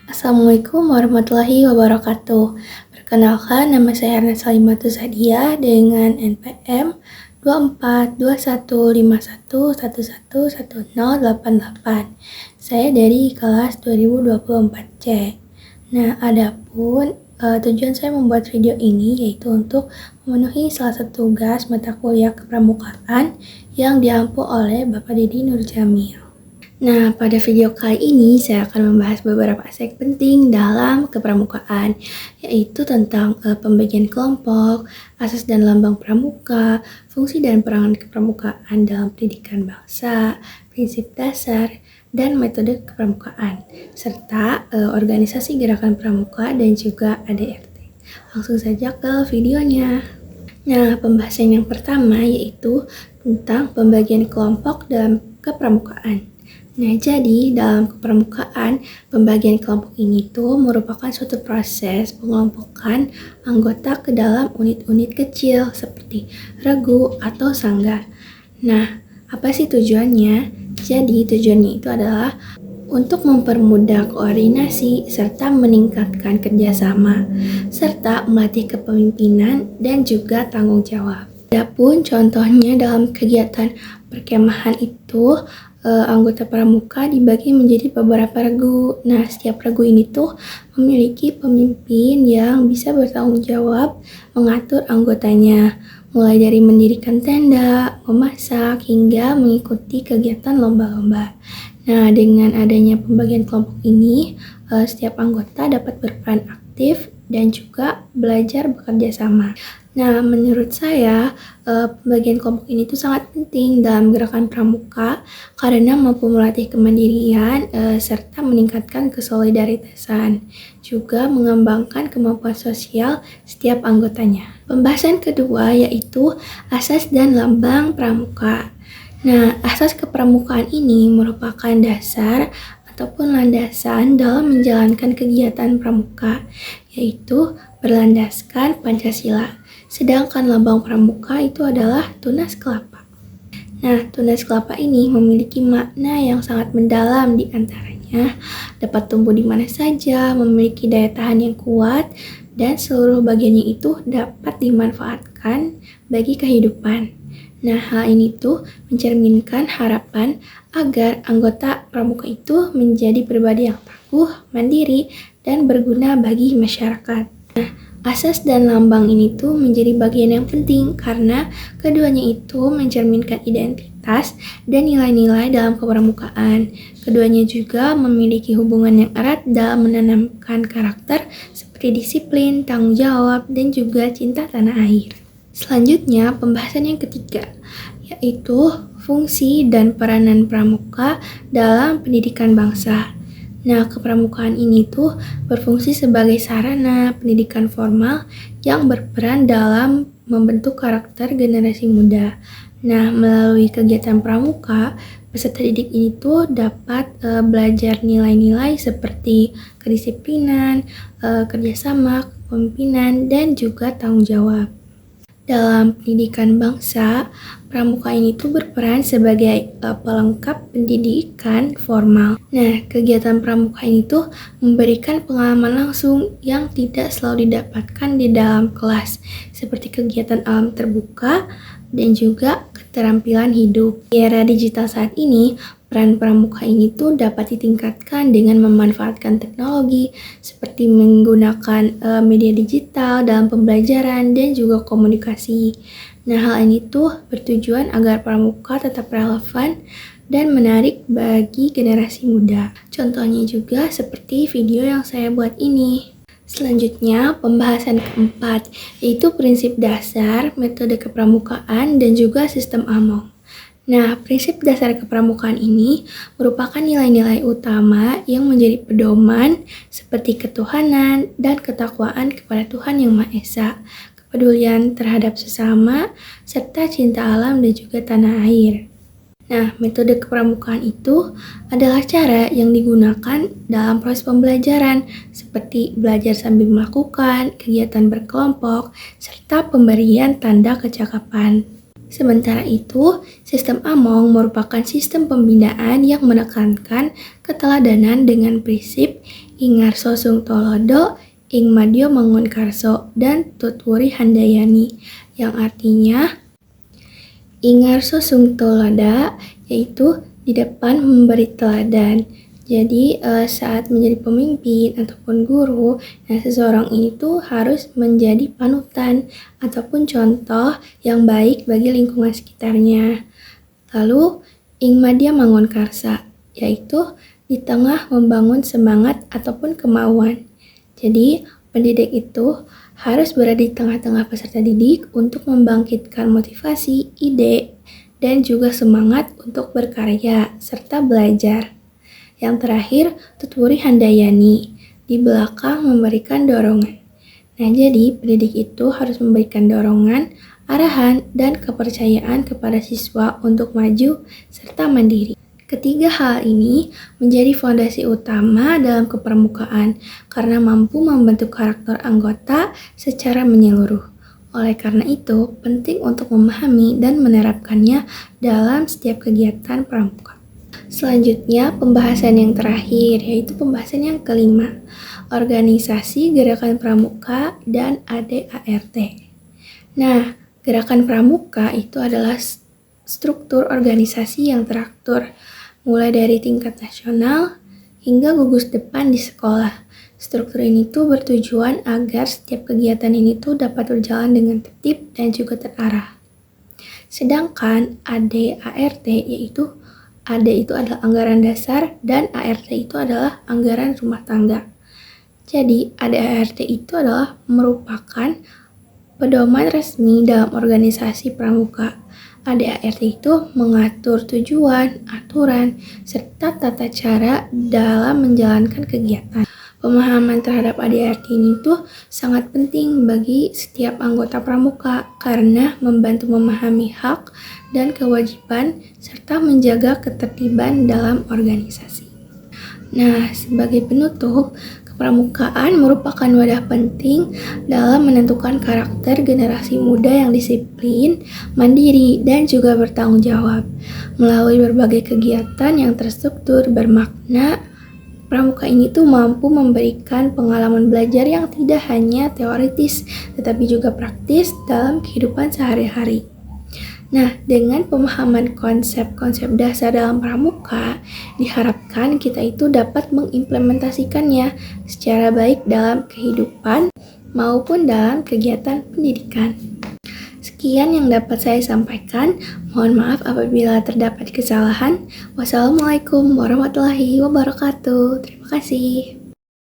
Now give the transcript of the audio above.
Assalamualaikum warahmatullahi wabarakatuh. Perkenalkan, nama saya Erna Salimatus Hadiah dengan NPM 242151111088. Saya dari kelas 2024C. Nah, adapun tujuan saya membuat video ini yaitu untuk memenuhi salah satu tugas mata kuliah kepramukaan yang diampu oleh Bapak Dedi Nurjamil. Nah, pada video kali ini saya akan membahas beberapa aspek penting dalam kepramukaan, yaitu tentang pembagian kelompok, asas dan lambang pramuka, fungsi dan peranan kepramukaan dalam pendidikan bangsa, prinsip dasar, dan metode kepramukaan, serta organisasi gerakan pramuka dan juga ADRT. Langsung saja ke videonya. Nah, pembahasan yang pertama yaitu tentang pembagian kelompok dalam kepramukaan. Nah, jadi dalam kepramukaan, pembagian kelompok ini tuh merupakan suatu proses pengelompokan anggota ke dalam unit-unit kecil seperti regu atau sanggar. Nah, apa sih tujuannya? Jadi, tujuannya itu adalah untuk mempermudah koordinasi serta meningkatkan kerjasama, serta melatih kepemimpinan dan juga tanggung jawab. Adapun contohnya dalam kegiatan perkemahan itu, anggota pramuka dibagi menjadi beberapa regu. Nah, setiap regu ini tuh memiliki pemimpin yang bisa bertanggung jawab mengatur anggotanya, mulai dari mendirikan tenda, memasak, hingga mengikuti kegiatan lomba-lomba. Nah, dengan adanya pembagian kelompok ini, setiap anggota dapat berperan aktif dan juga belajar bekerja sama. Nah, menurut saya, pembagian kelompok ini tuh sangat penting dalam gerakan pramuka karena mampu melatih kemandirian serta meningkatkan kesolidaritasan, juga mengembangkan kemampuan sosial setiap anggotanya. Pembahasan kedua yaitu asas dan lambang pramuka. Nah, asas kepramukaan ini merupakan dasar ataupun landasan dalam menjalankan kegiatan pramuka, yaitu berlandaskan Pancasila. Sedangkan lambang pramuka itu adalah tunas kelapa. Nah, tunas kelapa ini memiliki makna yang sangat mendalam, di antaranya dapat tumbuh di mana saja, memiliki daya tahan yang kuat, dan seluruh bagiannya itu dapat dimanfaatkan bagi kehidupan. Nah, hal ini tuh mencerminkan harapan agar anggota pramuka itu menjadi pribadi yang tangguh, mandiri, dan berguna bagi masyarakat. Nah, asas dan lambang ini tuh menjadi bagian yang penting karena keduanya itu mencerminkan identitas dan nilai-nilai dalam kepramukaan. Keduanya juga memiliki hubungan yang erat dalam menanamkan karakter seperti disiplin, tanggung jawab, dan juga cinta tanah air. Selanjutnya, pembahasan yang ketiga, yaitu fungsi dan peranan pramuka dalam pendidikan bangsa. Nah, kepramukaan ini tuh berfungsi sebagai sarana pendidikan formal yang berperan dalam membentuk karakter generasi muda. Nah, melalui kegiatan pramuka, peserta didik ini tuh dapat belajar nilai-nilai seperti kedisiplinan, kerjasama, kepemimpinan, dan juga tanggung jawab. Dalam pendidikan bangsa, pramuka ini tuh berperan sebagai pelengkap pendidikan formal. Nah, kegiatan pramuka ini tuh memberikan pengalaman langsung yang tidak selalu didapatkan di dalam kelas, seperti kegiatan alam terbuka dan juga keterampilan hidup. Di era digital saat ini, peran pramuka ini tuh dapat ditingkatkan dengan memanfaatkan teknologi seperti menggunakan media digital dalam pembelajaran dan juga komunikasi. Nah, hal ini tuh bertujuan agar pramuka tetap relevan dan menarik bagi generasi muda. Contohnya juga seperti video yang saya buat ini. Selanjutnya, pembahasan keempat, yaitu prinsip dasar, metode kepramukaan, dan juga sistem AMONG. Nah, prinsip dasar kepramukaan ini merupakan nilai-nilai utama yang menjadi pedoman seperti ketuhanan dan ketakwaan kepada Tuhan Yang Maha Esa, kepedulian terhadap sesama, serta cinta alam dan juga tanah air. Nah, metode kepramukaan itu adalah cara yang digunakan dalam proses pembelajaran, seperti belajar sambil melakukan kegiatan berkelompok, serta pemberian tanda kecakapan. Sementara itu, sistem Among merupakan sistem pembinaan yang menekankan keteladanan dengan prinsip Ingarso Sung Tolodo, Ing Madyo Mangun Karso, dan Tutwuri Handayani, yang artinya Ingarso Sung Toloda, yaitu di depan memberi teladan. Jadi saat menjadi pemimpin ataupun guru, nah seseorang ini tuh harus menjadi panutan ataupun contoh yang baik bagi lingkungan sekitarnya. Lalu Ing Madya Mangun Karsa, yaitu di tengah membangun semangat ataupun kemauan. Jadi pendidik itu harus berada di tengah-tengah peserta didik untuk membangkitkan motivasi, ide, dan juga semangat untuk berkarya serta belajar. Yang terakhir, Tutwuri Handayani, di belakang memberikan dorongan. Nah, jadi pendidik itu harus memberikan dorongan, arahan, dan kepercayaan kepada siswa untuk maju serta mandiri. Ketiga hal ini menjadi fondasi utama dalam kepramukaan karena mampu membentuk karakter anggota secara menyeluruh. Oleh karena itu, penting untuk memahami dan menerapkannya dalam setiap kegiatan pramuka. Selanjutnya, pembahasan yang terakhir, yaitu pembahasan yang kelima, organisasi gerakan pramuka dan ADART. Nah, gerakan pramuka itu adalah struktur organisasi yang teratur, mulai dari tingkat nasional hingga gugus depan di sekolah. Struktur ini tuh bertujuan agar setiap kegiatan ini tuh dapat berjalan dengan tertib dan juga terarah. Sedangkan ADART, yaitu AD itu adalah anggaran dasar dan ART itu adalah anggaran rumah tangga. Jadi ADART itu adalah merupakan pedoman resmi dalam organisasi pramuka. ADART itu mengatur tujuan, aturan, serta tata cara dalam menjalankan kegiatan. Pemahaman terhadap ADART ini tuh sangat penting bagi setiap anggota pramuka karena membantu memahami hak dan kewajiban serta menjaga ketertiban dalam organisasi. Nah, sebagai penutup, kepramukaan merupakan wadah penting dalam menentukan karakter generasi muda yang disiplin, mandiri, dan juga bertanggung jawab. Melalui berbagai kegiatan yang terstruktur, bermakna, pramuka ini tuh mampu memberikan pengalaman belajar yang tidak hanya teoritis, tetapi juga praktis dalam kehidupan sehari-hari. Nah, dengan pemahaman konsep-konsep dasar dalam pramuka, diharapkan kita itu dapat mengimplementasikannya secara baik dalam kehidupan maupun dalam kegiatan pendidikan. Sekian yang dapat saya sampaikan. Mohon maaf apabila terdapat kesalahan. Wassalamualaikum warahmatullahi wabarakatuh. Terima kasih.